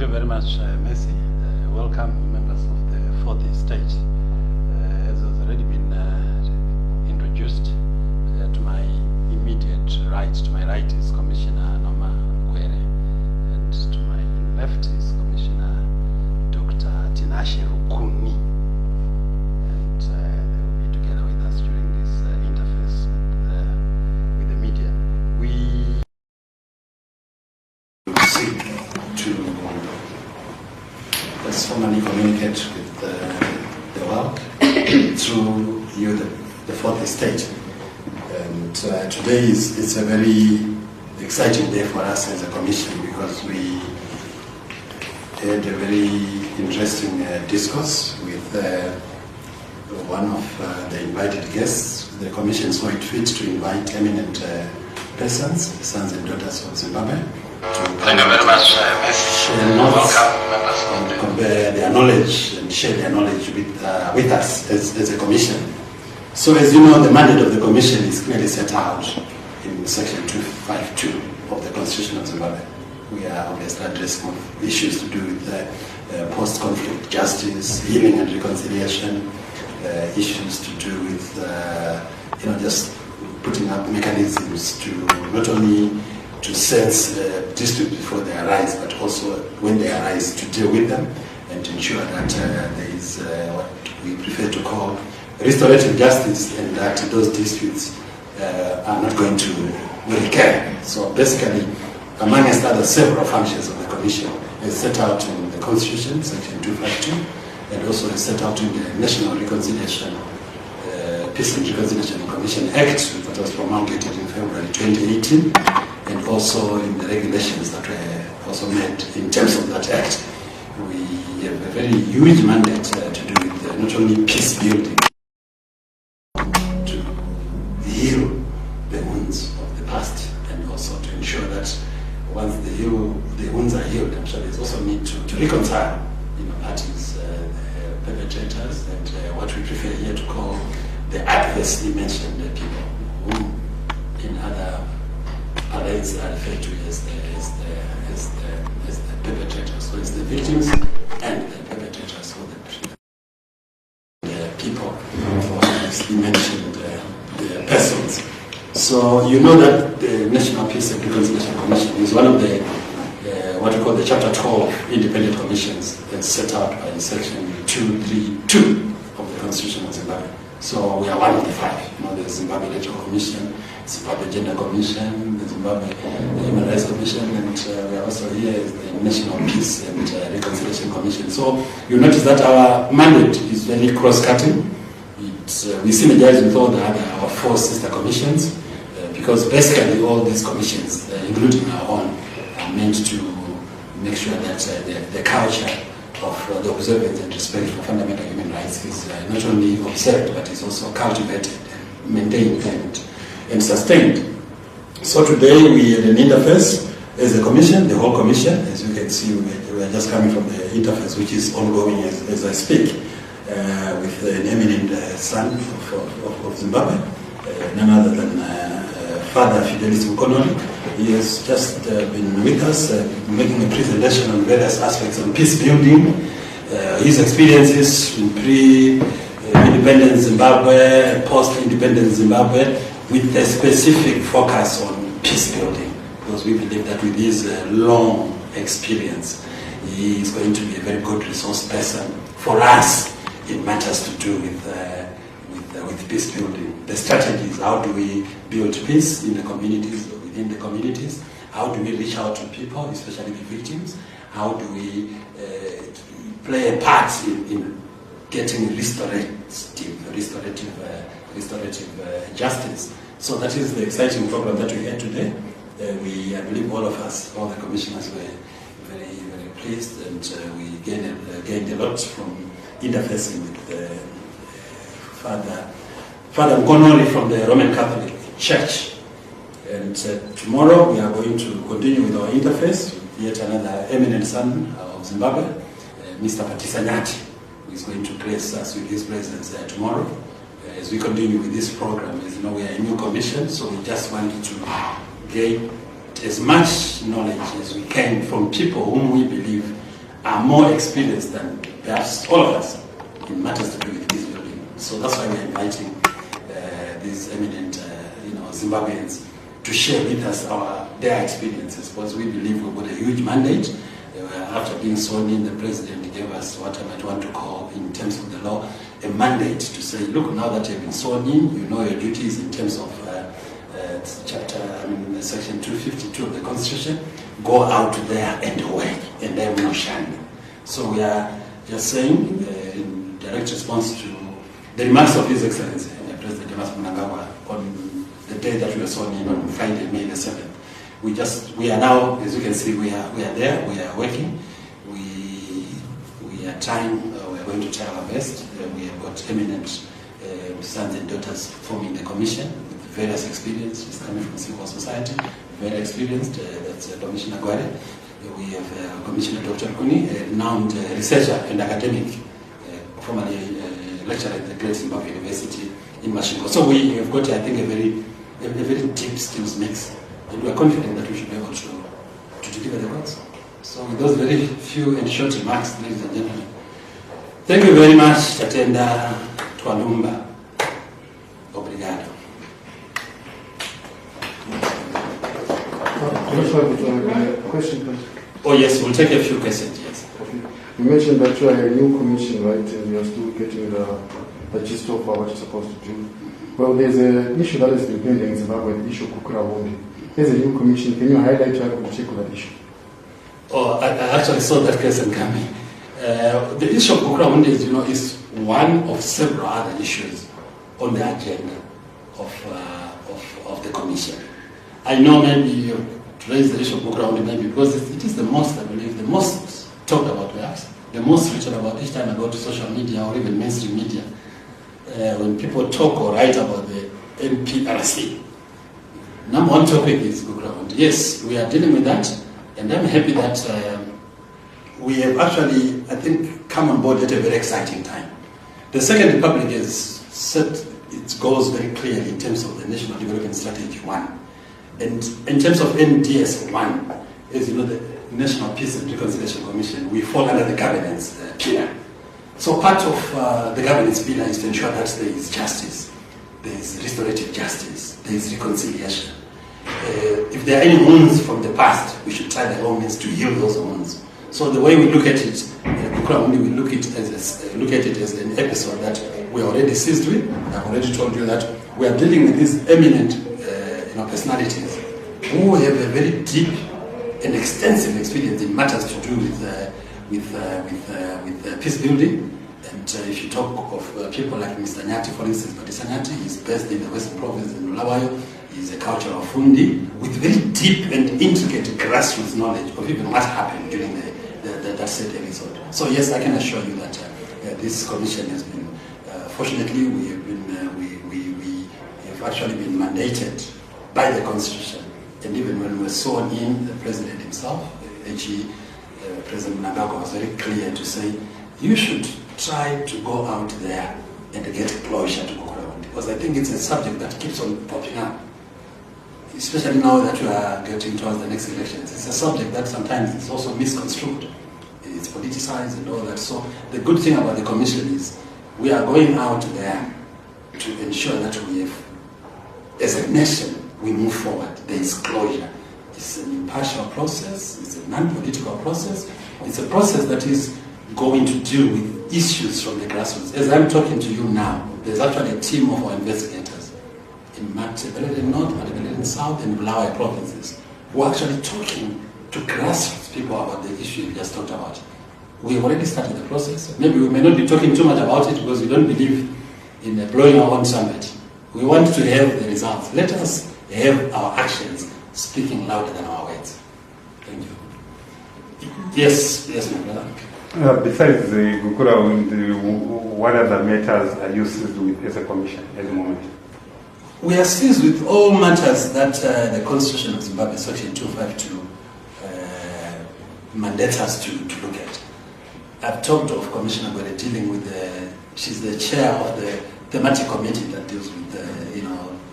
you very much, Messi. Welcome, members of the fourth stage. As has already been introduced, to my immediate right, to my right is Commissioner Noma Kwere, and to my left is Commissioner Dr. Tinashe Rukuni, and they will be together with us during this interface with the media. We seek to let's formally communicate with the world through you, the fourth stage. And today it's a very exciting day for us as a commission, because we had a very interesting discourse with one of the invited guests. The commission saw it fit to invite eminent persons, sons and daughters of Zimbabwe, Thank you very much, share notes and compare their knowledge and share their knowledge with us as a commission. So, as you know, the mandate of the commission is clearly set out in section 252 of the Constitution of Zimbabwe. We are obviously addressing issues to do with post-conflict justice, healing and reconciliation, issues to do with just putting up mechanisms to not only to sense disputes before they arise, but also when they arise to deal with them and to ensure that there is what we prefer to call restorative justice, and that those disputes are not going to recur. So basically, amongst other several functions of the Commission, is set out in the Constitution, section 252, and also is set out in the National Reconciliation, Peace and Reconciliation Commission Act, that was promulgated in February 2018, and also in the regulations that were also made in terms of that act. We have a very huge mandate to do with not only peace building, to heal the wounds of the past, and also to ensure that once the wounds are healed, I'm sure there's also need to reconcile parties, the perpetrators, and what we prefer here to call the adversely mentioned people, who in other parades are referred to as the perpetrators. So it's the victims and the perpetrators, who the people for adversely mentioned the persons. So you know that the National Peace and Reconciliation Commission is one of the what we call the Chapter 12 independent commissions that's set out by Section 232 of the Constitution of Zimbabwe. So we are one of the five. The Zimbabwe Electoral Commission, Zimbabwe Gender Commission, the Zimbabwe Human Rights Commission, and we are also here as the National Peace and Reconciliation Commission. So you notice that our mandate is very cross-cutting. We synergize with all our four sister commissions, because basically all these commissions, including our own, are meant to make sure that the culture of the observance and respect for fundamental human rights is not only observed, but is also cultivated, maintained, and sustained. So today we had an interface as a commission, the whole commission. As you can see, we are just coming from the interface, which is ongoing as I speak, with an eminent son of Zimbabwe, none other than Father Fidelis Mukonoli. He has just been with us, making a presentation on various aspects of peace building, his experiences in pre-independent Zimbabwe, post-independent Zimbabwe, with a specific focus on peace building, because we believe that with his long experience, he is going to be a very good resource person for us in matters to do with peace building. The strategies: how do we build peace in the communities, within the communities? How do we reach out to people, especially the victims? How do we play a part in getting restorative justice? So that is the exciting program that we had today. I believe all of us, all the commissioners, were very, very pleased, and we gained a lot from interfacing with Father Mukonoli from the Roman Catholic Church. And tomorrow we are going to continue with our interface with yet another eminent son of Zimbabwe, Mr. Patisa Nyati, who is going to grace us with his presence tomorrow. As we continue with this program, as you know, we are a new commission, so we just wanted to gain as much knowledge as we can from people whom we believe are more experienced than perhaps all of us in matters to do with peace building. So that's why we're inviting these eminent Zimbabweans to share with us their experiences, because we believe we've got a huge mandate. After being sworn in, the president gave us what I might want to call, in terms of the law, a mandate to say, look, now that you've been sworn in, you know your duties in terms of section 252 of the Constitution. Go out there and work, and then we'll shine. So we are just saying, in direct response to the remarks of His Excellency, President Emerson Mnangagwa, on the day that we were sworn in on Friday, May the 7th. We are now, as you can see, we are there, we are working, we are trying, we are going to try our best. We have got eminent sons and daughters forming the commission with various experiences coming from civil society, very experienced, that's Commissioner Gware. We have Commissioner Dr. Kuni, a renowned researcher and academic, formerly lecturer at the Great Zimbabwe University in Masvingo. So we have got, I think, a very deep skills mix. And we are confident that we should be able to deliver the goods. So with those very few and short remarks, ladies and gentlemen, thank you very much, Tatenda Twalumba. Obrigado. Question, please. Oh yes, we'll take a few questions, yes. Okay. You mentioned that you are a new commission, right, and you are still getting the gist of what you're supposed to do. Well, there's an issue that has been pending in Zimbabwe, the issue of Kukura. As a new commission, can you highlight your particular issue? Oh, I actually saw that question coming. The issue of Kukura is one of several other issues on the agenda of the commission. I know maybe you raise the issue of Kukura maybe because it is the most, I believe, the most talked about perhaps, the most written about each time I go to social media or even mainstream media. When people talk or write about the NPRC, number one topic is Kukura. Yes, we are dealing with that, and I'm happy that we have actually, I think, come on board at a very exciting time. The Second Republic has set its goals very clearly in terms of the National Development Strategy 1. And in terms of NDS 1, as you know, the National Peace and Reconciliation Commission, we fall under the governance pillar. So part of the governance pillar is to ensure that there is justice, there is restorative justice, there is reconciliation. If there are any wounds from the past, we should try by all means to heal those wounds. So the way we look at it, we look at it as an episode that we are already seized with. I've already told you that we are dealing with these eminent personalities who have a very deep and extensive experience in matters to do with peace building. And if you talk of people like Mr. Nyati, for instance, Patisa Nyati is based in the Western Province in Bulawayo. He's a cultural fundi with very deep and intricate grassroots knowledge of even what happened during that said episode. So yes, I can assure you that this commission has been, fortunately, we have actually been mandated by the Constitution. And even when we were sworn in, the President himself, President Mnangagwa, was very clear to say, you should try to go out there and get closure to Kukura, because I think it's a subject that keeps on popping up, especially now that we are getting towards the next elections. It's a subject that sometimes is also misconstrued. It's politicized and all that. So the good thing about the commission is we are going out there to ensure that we have, as a nation, we move forward. There is closure. It's an impartial process. It's a non-political process. It's a process that is going to deal with issues from the grassroots. As I'm talking to you now, there's actually a team of our investigators in Matabele North, Matabele South, and Bulawayo provinces who are actually talking to grassroots people about the issue we just talked about. We have already started the process. Maybe we may not be talking too much about it because we don't believe in blowing our own trumpet. We want to have the results. Let us have our actions speaking louder than our words. Thank you. Yes, my brother. Besides the Kukura, what other matters are you seized with as a commission at the moment? We are seized with all matters that the Constitution of Zimbabwe, Section 252, mandates us to look at. I've talked of Commissioner Gwere dealing with she's the chair of the thematic committee that deals with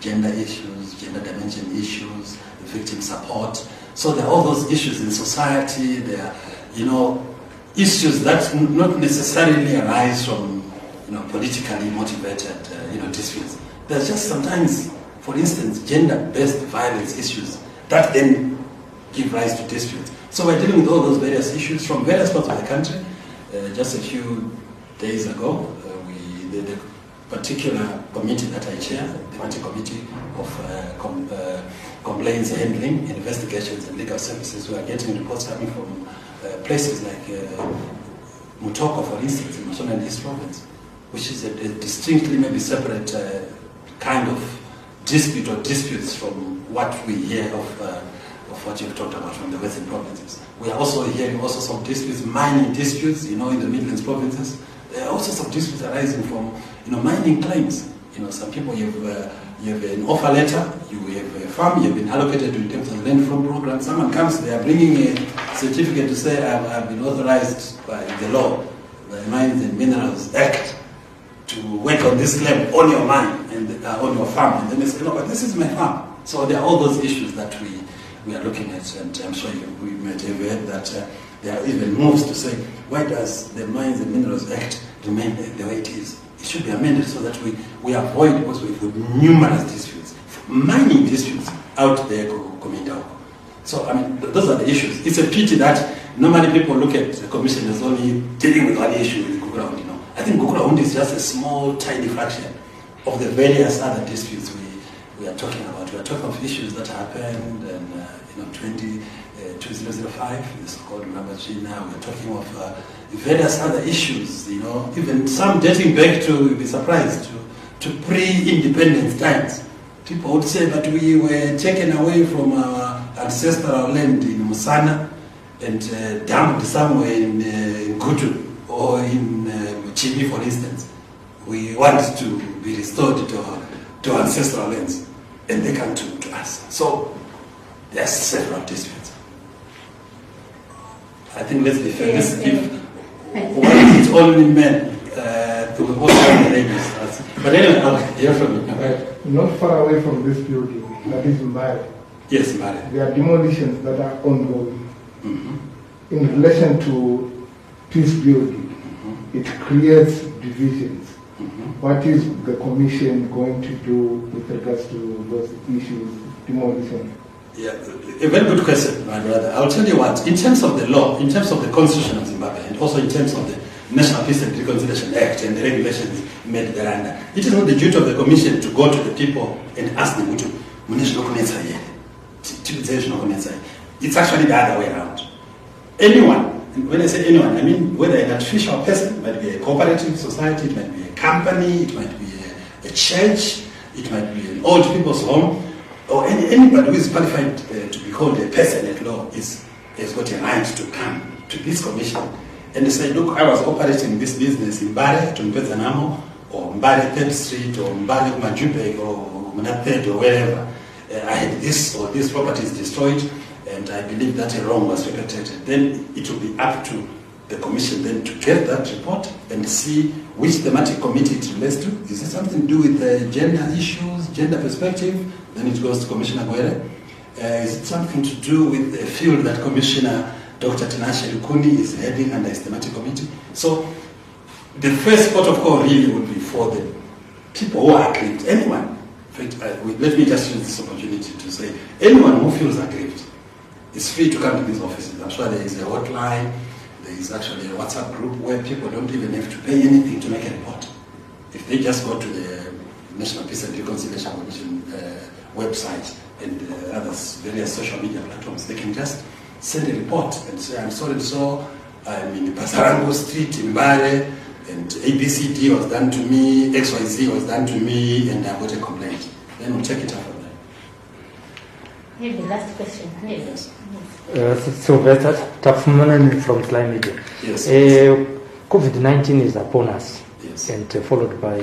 gender issues, gender dimension issues, victim support. So there are all those issues in society. There are, issues that not necessarily arise from politically motivated disputes. There's just sometimes, for instance, gender-based violence issues that then give rise to disputes. So we're dealing with all those various issues from various parts of the country. Just a few days ago, the particular committee that I chair, the thematic committee of complaints handling, investigations and legal services, we are getting reports coming from places like Mutoko, for instance, in Masona and East Province, which is a distinctly maybe separate kind of dispute or disputes from what we hear of what you've talked about from the Western provinces. We are also hearing also some disputes, mining disputes, in the Midlands provinces. There are also some disputes arising from, mining claims. Some people you have an offer letter, you have a farm, you have been allocated in terms of the land farm program. Someone comes, they are bringing a certificate to say, I've been authorized by the law, the Mines and Minerals Act, to work on this claim on your mine and on your farm. And then they say, no, but this is my farm. So there are all those issues that we are looking at, and I'm sure we might have heard that there are even moves to say, why does the Mines and Minerals Act remain the way it is? It should be amended so that we avoid, because we've got numerous disputes, mining disputes out there, Komindao. So, those are the issues. It's a pity that normally people look at the commission as only dealing with one issue with Gukurahundi. I think Gukurahundi is just a small, tiny fraction of the various other disputes we are talking about. We are talking of issues that happened in 2005, the so-called Mlambachina. We are talking of various other issues, even some dating back to, you'll be surprised, to pre-independence times. People would say that we were taken away from our ancestral land in Musana and dumped somewhere in Gutu or in Chibi, for instance. We want to be restored to ancestral lands, and they come to us. So there are several disputes. I think let's be fair. Let's give one is only men to also the ladies. But anyway, I'll hear from you. Not far away from this building, that is Mbare. Yes, Mbare. There are demolitions that are ongoing. In relation to peace building, it creates divisions. What is the commission going to do with regards to those issues, demolition? Yeah, a very good question, my brother. I'll tell you what, in terms of the law, in terms of the Constitution of Zimbabwe, and also in terms of the National Peace and Reconciliation Act and the regulations made thereunder, it is not the duty of the Commission to go to the people and ask them to. It's actually the other way around. Anyone, and when I say anyone, I mean whether an artificial person, it might be a cooperative society, it might be a company, it might be a church, it might be an old people's home, or anybody who is qualified to be called a person at law has got a right to come to this commission and say, look, I was operating this business in Mbare, to Mpezanamo, or Mbare 3rd Street, or Mbare Majubeg, or Munathed, or wherever. I had this or these properties destroyed, and I believe that a wrong was perpetrated. Then it will be up to the commission then to get that report and see which thematic committee it relates to. Is it something to do with gender issues, gender perspective? Then it goes to Commissioner Gwere. Is it something to do with the field that Commissioner Dr. Tinashe Lukuni is heading under his thematic committee? So the first port of call really would be for the people who are aggrieved. Anyone. In fact, let me just use this opportunity to say, anyone who feels aggrieved is free to come to these offices. I'm sure there is a hotline. There is actually a WhatsApp group where people don't even have to pay anything to make a report. If they just go to the National Peace and Reconciliation Commission website and others, various social media platforms, they can just send a report and say, I'm sorry, so I'm in Pasarango Street in Mbare, and ABCD was done to me, XYZ was done to me, and I got a complaint. Then we'll take it up from there. Maybe the last question. Yes. Sylvester Tafumanani from Sly Media. Yes. COVID-19 is upon us, Yes. and followed by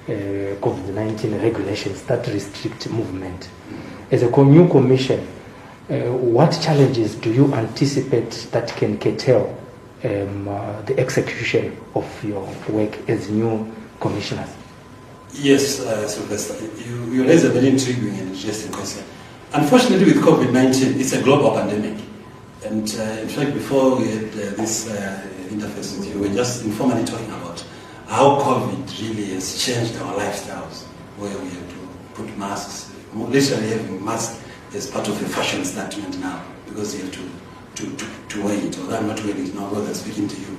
COVID-19 regulations that restrict movement. As a new commission, what challenges do you anticipate that can curtail the execution of your work as new commissioners? Yes, Sylvester, you raise a very intriguing and interesting question. Unfortunately, with COVID-19, it's a global pandemic. And in fact, before we had this interface with you, we were just informally talking about how COVID really has changed our lifestyles, where we have to put masks, literally having masks as part of a fashion statement now, because you have to wear it, or I'm not wearing it now because I'm speaking to you.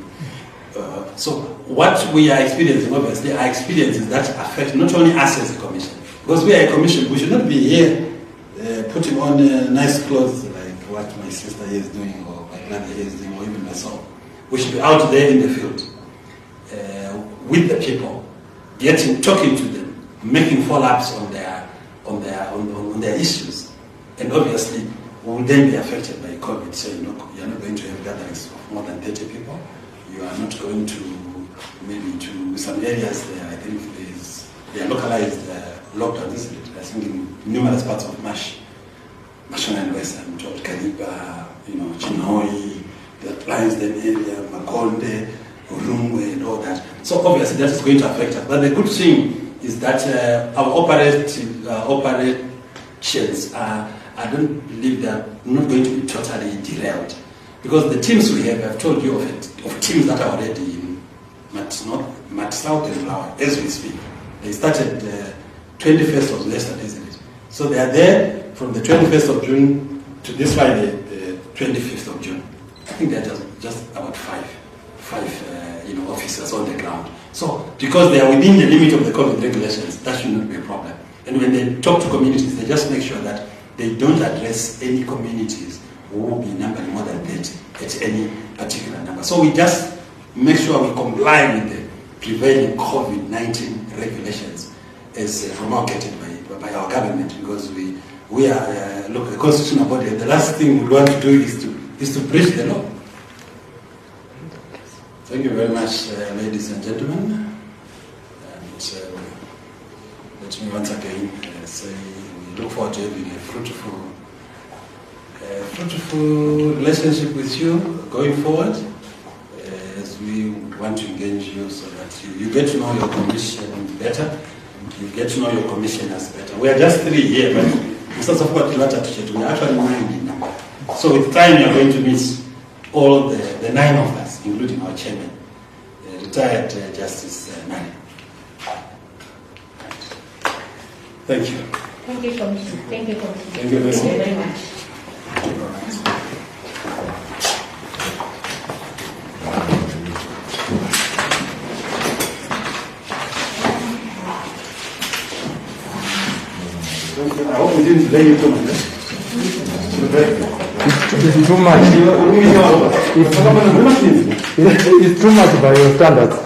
So what we are experiencing, obviously, our experiences that affect not only us as a commission, because we are a commission, we should not be here putting on nice clothes like what my sister here is doing, or my brother here is doing, or even myself. We should be out there in the field with the people, talking to them, making follow-ups on their issues, and obviously we will then be affected by COVID. So you are not going to have gatherings of more than 30 people. You are not going to maybe to some areas there. I think they are localized lockdowns, isn't it? I think in numerous parts of Marsh and West, I'm told Kariba, Chinhoi, the Lionsden area, Makonde, Urungwe, and all that. So obviously that is going to affect us. But the good thing is that our operations I don't believe they are not going to be totally derailed. Because the teams we have, I've told you of teams that are already in Mat South and Flower, as we speak. They started 21st of yesterday, isn't it? So they are there from the 21st of June to this Friday, the 25th of June. I think they're just about five officers on the ground. So because they are within the limit of the COVID regulations, that should not be a problem. And when they talk to communities, they just make sure that they don't address any communities who will be numbering more than 30 at any particular number. So we just make sure we comply with the prevailing COVID-19 regulations as promulgated by our government, because we are a constitutional body. The last thing we want to do is to breach the law. Thank you very much, ladies and gentlemen. And let me once again say we look forward to having a fruitful relationship with you going forward, as we want to engage you so that you get to know your commission better, you get to know your commissioners better. We are just 3 here, but instead of what we are actually 9 in number. So with time you are going to meet all the 9 of us, including our chairman, retired Justice Nani. Thank you. Thank you, Commissioner. Thank you, Commissioner. Thank you very much. I hope we didn't delay you too much. It's too much. It's too much by your standards.